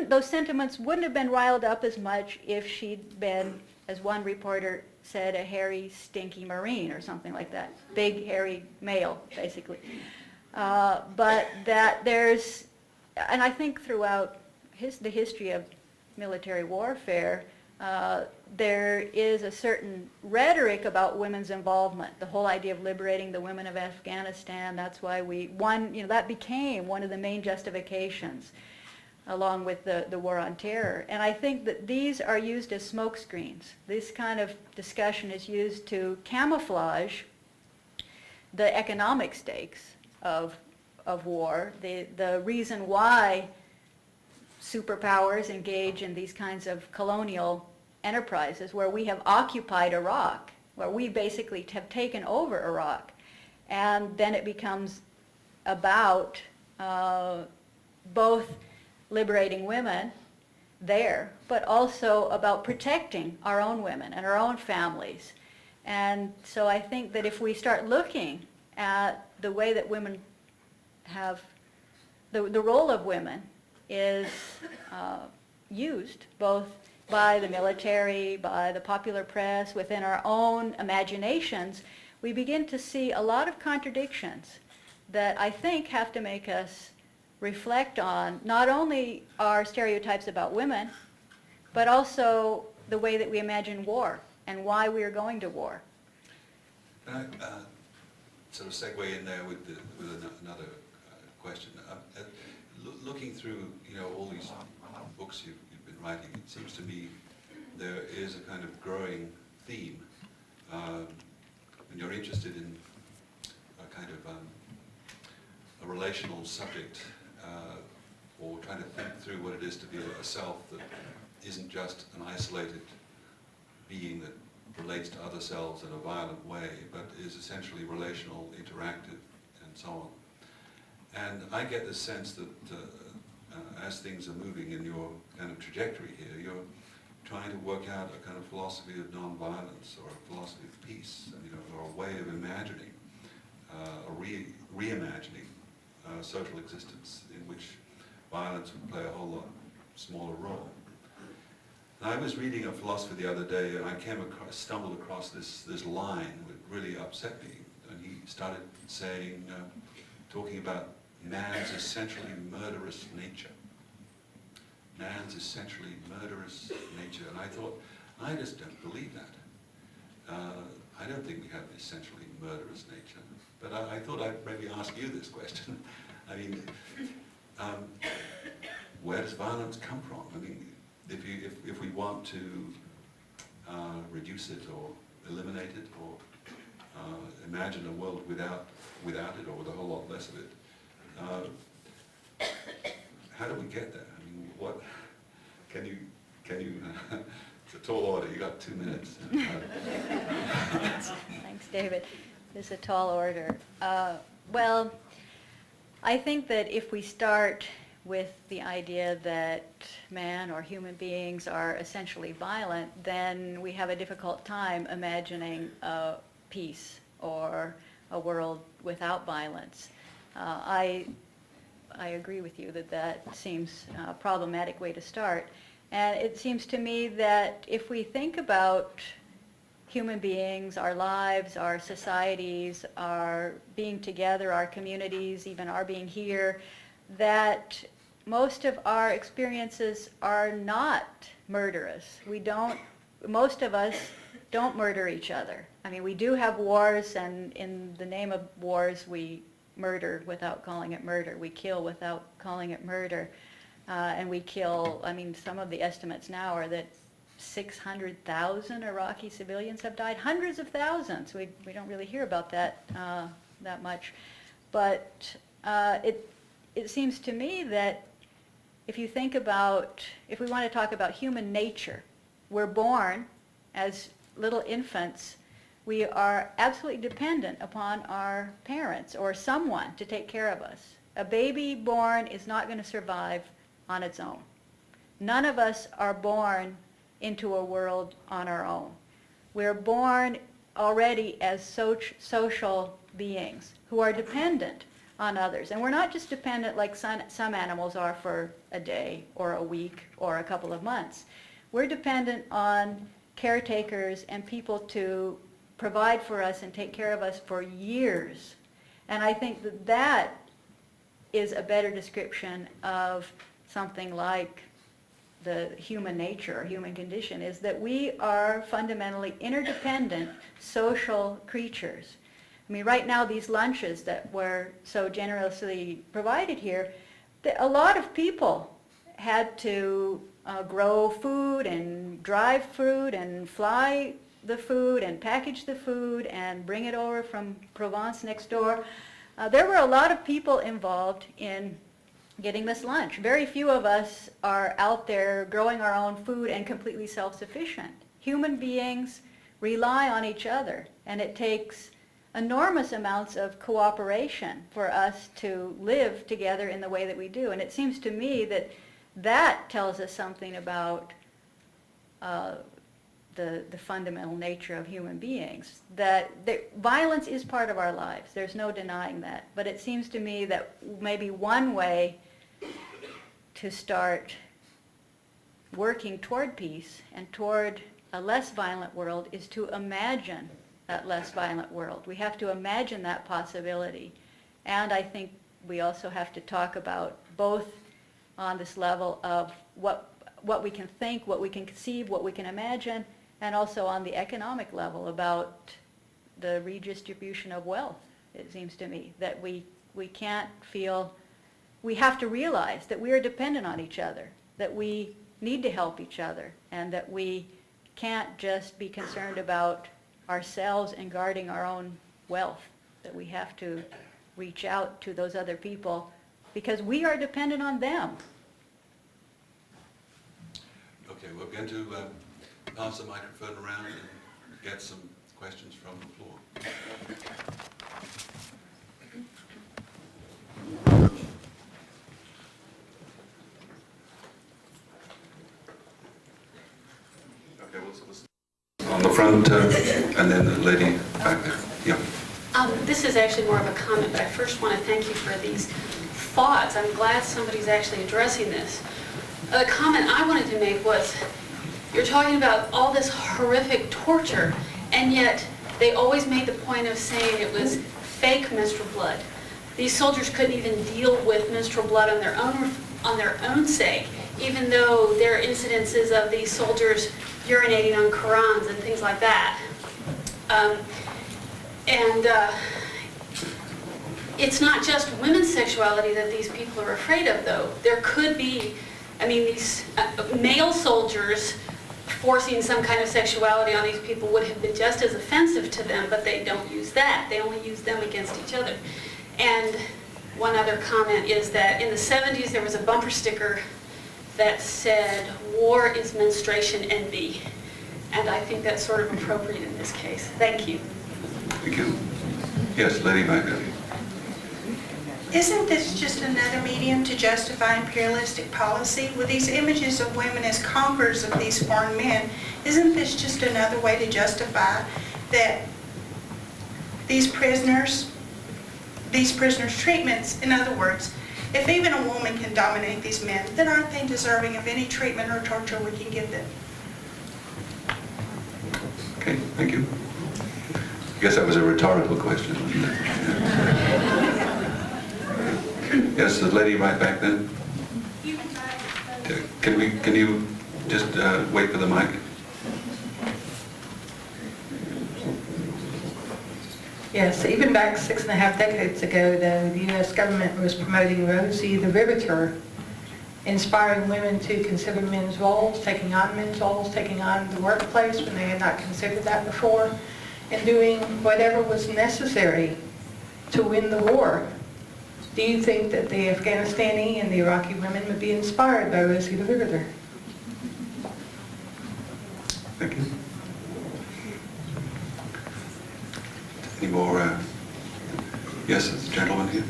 those sentiments wouldn't have been riled up as much if she'd been, as one reporter said, a hairy, stinky Marine or something like that. Big, hairy male, basically. But that there's, and I think throughout the history of military warfare, there is a certain rhetoric about women's involvement. The whole idea of liberating the women of Afghanistan, that's why that became one of the main justifications along with the war on terror. And I think that these are used as smoke screens. This kind of discussion is used to camouflage the economic stakes of war, the reason why superpowers engage in these kinds of colonial enterprises where we have occupied Iraq, where we basically have taken over Iraq. And then it becomes about both liberating women there, but also about protecting our own women and our own families. And so I think that if we start looking at the way that women have, the role of women is used both by the military, by the popular press, within our own imaginations, we begin to see a lot of contradictions that I think have to make us reflect on not only our stereotypes about women, but also the way that we imagine war and why we are going to war. Can I sort of segue in there with another question? Looking through, all these books you've been writing, it seems to me there is a kind of growing theme, and you're interested in a kind of a relational subject, or trying to think through what it is to be a self that isn't just an isolated being that relates to other selves in a violent way, but is essentially relational, interactive, and so on. And I get the sense that as things are moving in your kind of trajectory here, you're trying to work out a kind of philosophy of nonviolence or a philosophy of peace, or a way of imagining, reimagining social existence in which violence would play a whole lot smaller role. I was reading a philosopher the other day, and I stumbled across this line that really upset me. And he started saying, talking about man's essentially murderous nature. Man's essentially murderous nature. And I thought, I just don't believe that. I don't think we have an essentially murderous nature. But I thought I'd maybe ask you this question. I mean, where does violence come from? I mean, if we want to reduce it or eliminate it or imagine a world without it or with a whole lot less of it, how do we get there? I mean, what can you? It's a tall order. You got 2 minutes. Thanks, David. It's a tall order. Well, I think that if we start with the idea that man or human beings are essentially violent, then we have a difficult time imagining peace or a world without violence. I agree with you that seems a problematic way to start. And it seems to me that if we think about human beings, our lives, our societies, our being together, our communities, even our being here, that most of our experiences are not murderous. Most of us don't murder each other. I mean, we do have wars, and in the name of wars, we murder without calling it murder. We kill without calling it murder. And we kill, I mean, some of the estimates now are that 600,000 Iraqi civilians have died, hundreds of thousands. We don't really hear about that that much. But it seems to me that if you think about, if we want to talk about human nature, we're born as little infants. We are absolutely dependent upon our parents or someone to take care of us. A baby born is not going to survive on its own. None of us are born into a world on our own. We're born already as social beings who are dependent on others. And we're not just dependent like some animals are for a day or a week or a couple of months. We're dependent on caretakers and people to provide for us and take care of us for years. And I think that is a better description of something like the human nature or human condition, is that we are fundamentally interdependent social creatures. I mean, right now these lunches that were so generously provided here, a lot of people had to grow food and drive food and fly the food and package the food and bring it over from Provence next door. There were a lot of people involved in getting this lunch. Very few of us are out there growing our own food and completely self-sufficient. Human beings rely on each other, and it takes enormous amounts of cooperation for us to live together in the way that we do. And it seems to me that that tells us something about the fundamental nature of human beings. That violence is part of our lives. There's no denying that. But it seems to me that maybe one way to start working toward peace and toward a less violent world is to imagine that less violent world. We have to imagine that possibility. And I think we also have to talk about both on this level of what we can think, what we can conceive, what we can imagine, and also on the economic level about the redistribution of wealth, it seems to me, that we can't feel, we have to realize that we are dependent on each other, that we need to help each other, and that we can't just be concerned about ourselves and guarding our own wealth, that we have to reach out to those other people because we are dependent on them. Okay, we're going to pass the microphone around and get some questions from the floor. Okay, we'll on the front and then the lady back there. Yeah. This is actually more of a comment, but I first want to thank you for these thoughts. I'm glad somebody's actually addressing this. The comment I wanted to make was, You're talking about all this horrific torture, and yet they always made the point of saying it was fake menstrual blood. These soldiers couldn't even deal with menstrual blood on their own sake, even though there are incidences of these soldiers urinating on Qurans and things like that. It's not just women's sexuality that these people are afraid of, though. There could be, I mean, these male soldiers forcing some kind of sexuality on these people would have been just as offensive to them, but they don't use that. They only use them against each other. And one other comment is that in the 70s there was a bumper sticker that said, "War is menstruation envy." And I think that's sort of appropriate in this case. Thank you. Thank you. Yes, Lady Magda. Isn't this just another medium to justify imperialistic policy? With these images of women as conquerors of these foreign men, isn't this just another way to justify that these prisoners' treatments? In other words, if even a woman can dominate these men, then aren't they deserving of any treatment or torture we can give them? Okay, thank you. I guess that was a rhetorical question. Yes, the lady right back then. Okay. Can you just wait for the mic? Yes, even back 6.5 decades ago, though, the U.S. government was promoting Rosie the Riveter, inspiring women to consider men's roles, taking on men's roles, taking on the workplace when they had not considered that before, and doing whatever was necessary to win the war. Do you think that the Afghanistani and the Iraqi women would be inspired by Rosie the Riveter? Thank you. Any more? Yes, this gentleman here.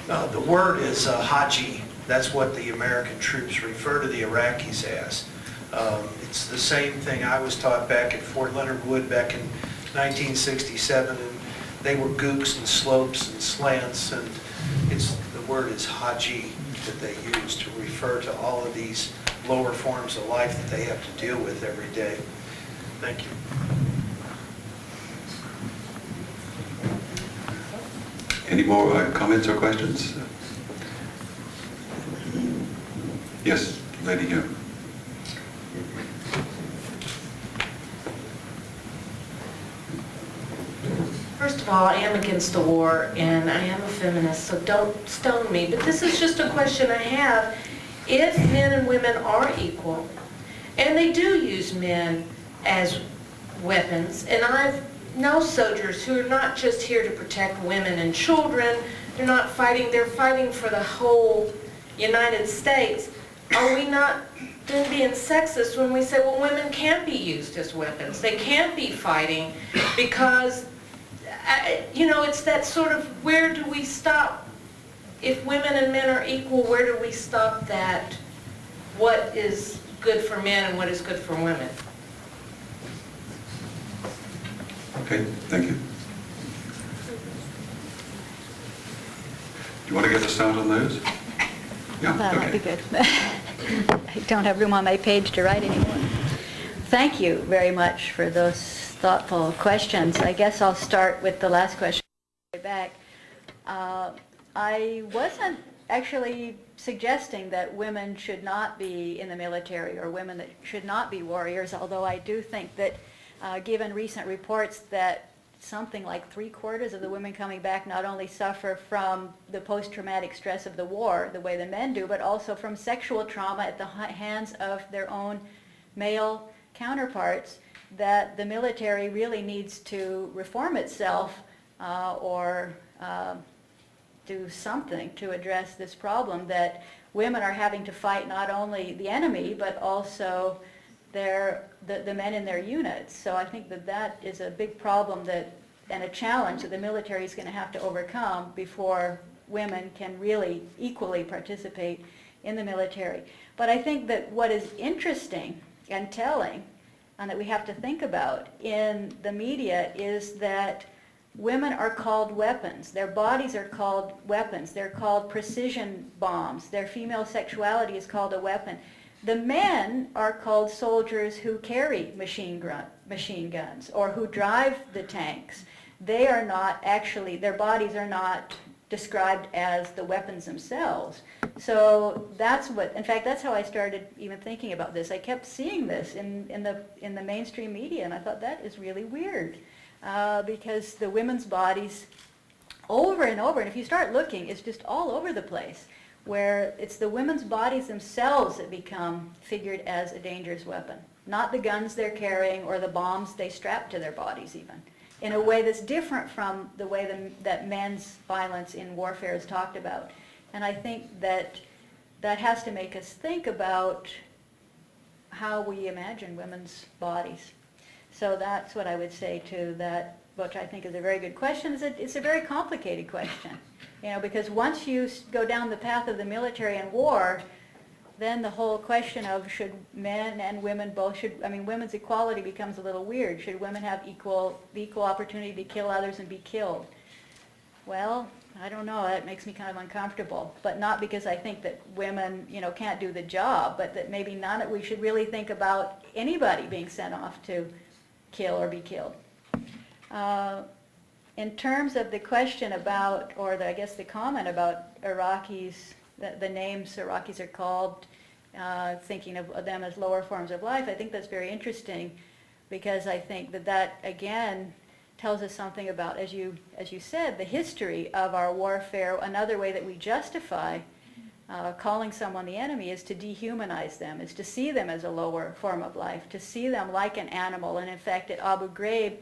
The word is Haji. That's what the American troops refer to the Iraqis as. It's the same thing I was taught back at Fort Leonard Wood back in 1967. And they were gooks and slopes and slants, and the word is Haji that they use to refer to all of these lower forms of life that they have to deal with every day. Thank you. Any more comments or questions? Yes, lady here. First of all, I am against the war, and I am a feminist, so don't stone me. But this is just a question I have. If men and women are equal, and they do use men as weapons, and I've known soldiers who are not just here to protect women and children, they're fighting for the whole United States, are we not then being sexist when we say, well, women can't be used as weapons? They can't be fighting because it's that sort of, where do we stop? If women and men are equal, where do we stop that? What is good for men and what is good for women? Okay, thank you. Do you want to get a start on those? Yeah, That might be okay. good. I don't have room on my page to write anymore. Thank you very much for those thoughtful questions. I guess I'll start with the last question back. I wasn't actually suggesting that women should not be in the military or women that should not be warriors, although I do think that given recent reports that something like 3/4 of the women coming back not only suffer from the post-traumatic stress of the war the way the men do, but also from sexual trauma at the hands of their own male counterparts, that the military really needs to reform itself or do something to address this problem that women are having to fight not only the enemy but also the men in their units. So I think that is a big problem and a challenge that the military is going to have to overcome before women can really equally participate in the military. But I think that what is interesting and telling and that we have to think about in the media is that women are called weapons. Their bodies are called weapons. They're called precision bombs. Their female sexuality is called a weapon. The men are called soldiers who carry machine guns or who drive the tanks. They are not actually, their bodies are not described as the weapons themselves. So that's what, in fact, that's how I started even thinking about this. I kept seeing this in the mainstream media, and I thought that is really weird because the women's bodies over and over, and if you start looking, it's just all over the place, where it's the women's bodies themselves that become figured as a dangerous weapon, not the guns they're carrying or the bombs they strap to their bodies even, in a way that's different from the way that men's violence in warfare is talked about. And I think that that has to make us think about how we imagine women's bodies. So that's what I would say to that, which I think is a very good question. It's a very complicated question, because once you go down the path of the military and war, then the whole question of should men and women women's equality becomes a little weird. Should women have the equal opportunity to kill others and be killed? Well, I don't know. That makes me kind of uncomfortable. But not because I think that women, can't do the job, but that maybe we should really think about anybody being sent off to kill or be killed. In terms of the question about, I guess the comment about Iraqis, the names Iraqis are called, thinking of them as lower forms of life, I think that's very interesting because I think that again tells us something about, as you said, the history of our warfare. Another way that we justify calling someone the enemy is to dehumanize them, is to see them as a lower form of life, to see them like an animal. And in fact, at Abu Ghraib,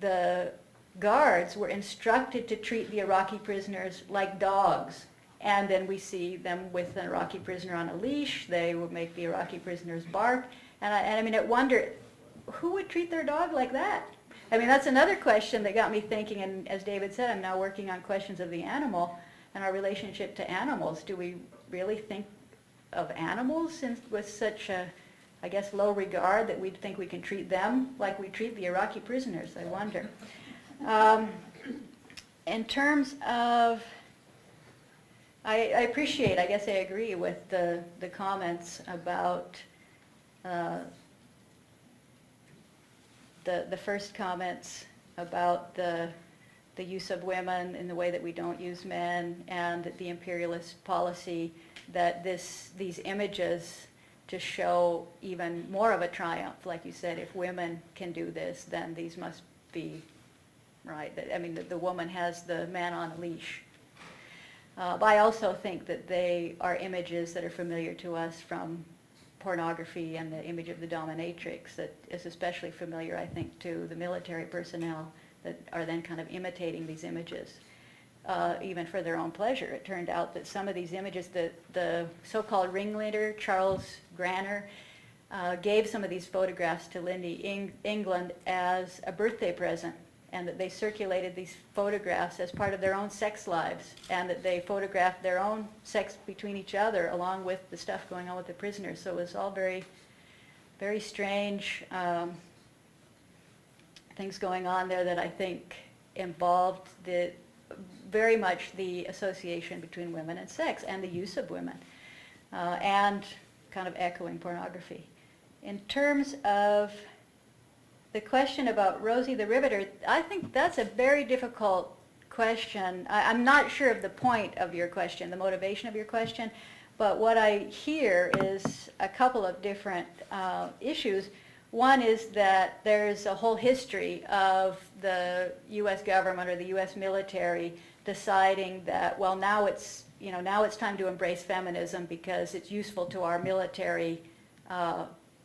the guards were instructed to treat the Iraqi prisoners like dogs. And then we see them with an Iraqi prisoner on a leash. They would make the Iraqi prisoners bark. And I wonder, who would treat their dog like that? That's another question that got me thinking, and as David said, I'm now working on questions of the animal and our relationship to animals. Do we really think of animals with such a, low regard that we think we can treat them like we treat the Iraqi prisoners? I wonder. In terms of, I appreciate, I agree with the comments about the first comments about the use of women in the way that we don't use men, and the imperialist policy that these images to show even more of a triumph. Like you said, if women can do this, then these must be right. The woman has the man on a leash. But I also think that they are images that are familiar to us from pornography and the image of the dominatrix that is especially familiar, I think, to the military personnel that are then kind of imitating these images, even for their own pleasure. It turned out that some of these images, the so-called ringleader, Charles Granner, gave some of these photographs to Lindy England as a birthday present, and that they circulated these photographs as part of their own sex lives, and that they photographed their own sex between each other along with the stuff going on with the prisoners. So it was all very, very strange things going on there that I think involved very much the association between women and sex and the use of women, and kind of echoing pornography. In terms of the question about Rosie the Riveter, I think that's a very difficult question. I'm not sure of the point of your question, the motivation of your question, but what I hear is a couple of different issues. One is that there's a whole history of the U.S. government or the U.S. military deciding that, well, now it's time to embrace feminism because it's useful to our military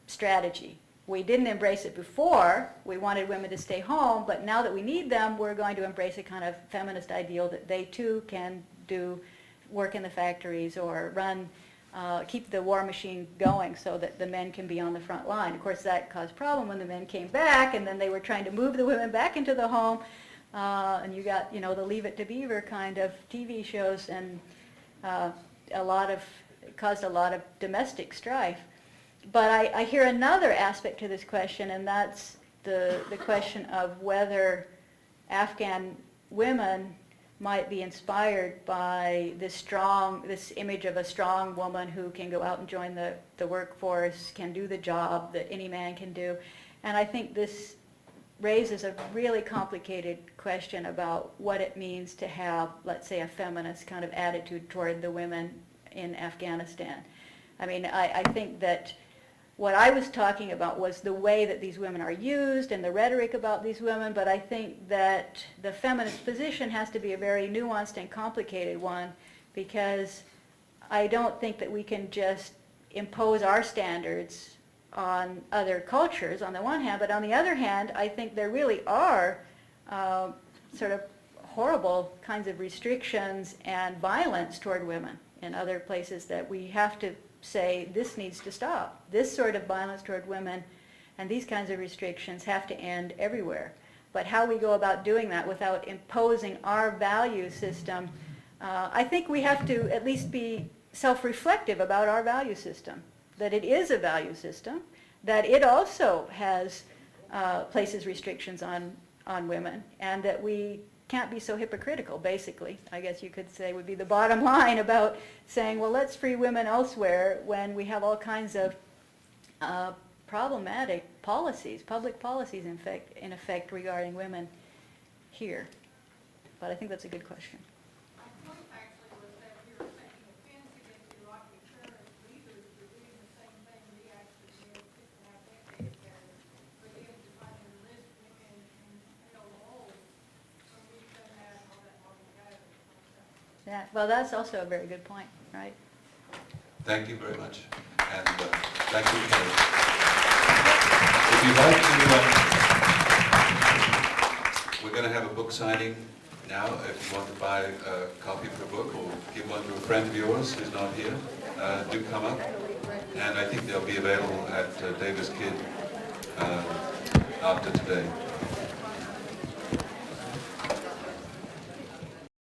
strategy. We didn't embrace it before. We wanted women to stay home, but now that we need them, we're going to embrace a kind of feminist ideal that they too can do work in the factories or keep the war machine going so that the men can be on the front line. Of course, that caused a problem when the men came back, and then they were trying to move the women back into the home, and you got, the Leave It to Beaver kind of TV shows, and it caused a lot of domestic strife. But I hear another aspect to this question, and that's the question of whether Afghan women might be inspired by this image of a strong woman who can go out and join the workforce, can do the job that any man can do. And I think this raises a really complicated question about what it means to have, let's say, a feminist kind of attitude toward the women in Afghanistan. I mean, I think that what I was talking about was the way that these women are used and the rhetoric about these women, but I think that the feminist position has to be a very nuanced and complicated one, because I don't think that we can just impose our standards on other cultures on the one hand, but on the other hand, I think there really are sort of horrible kinds of restrictions and violence toward women in other places that we have to say this needs to stop. This sort of violence toward women and these kinds of restrictions have to end everywhere. But how we go about doing that without imposing our value system, I think we have to at least be self-reflective about our value system, that it is a value system, that it also has places restrictions on women, and that we can't be so hypocritical, basically, I guess you could say would be the bottom line about saying, well, let's free women elsewhere when we have all kinds of problematic policies, public policies in effect regarding women here. But I think that's a good question. My point actually was that you're taking offense against Iraqi terrorist leaders for doing the same thing we actually did 6.5 decades ago, for them to try to enlist women and fill the holes. We've done that all that long ago. Yeah, well, that's also a very good point, right? Thank you very much. And thank you, Kelly. If you'd like to, we're going to have a book signing now. If you want to buy a copy of the book or give one to a friend of yours who's not here, do come up. And I think they'll be available at Davis Kidd after today.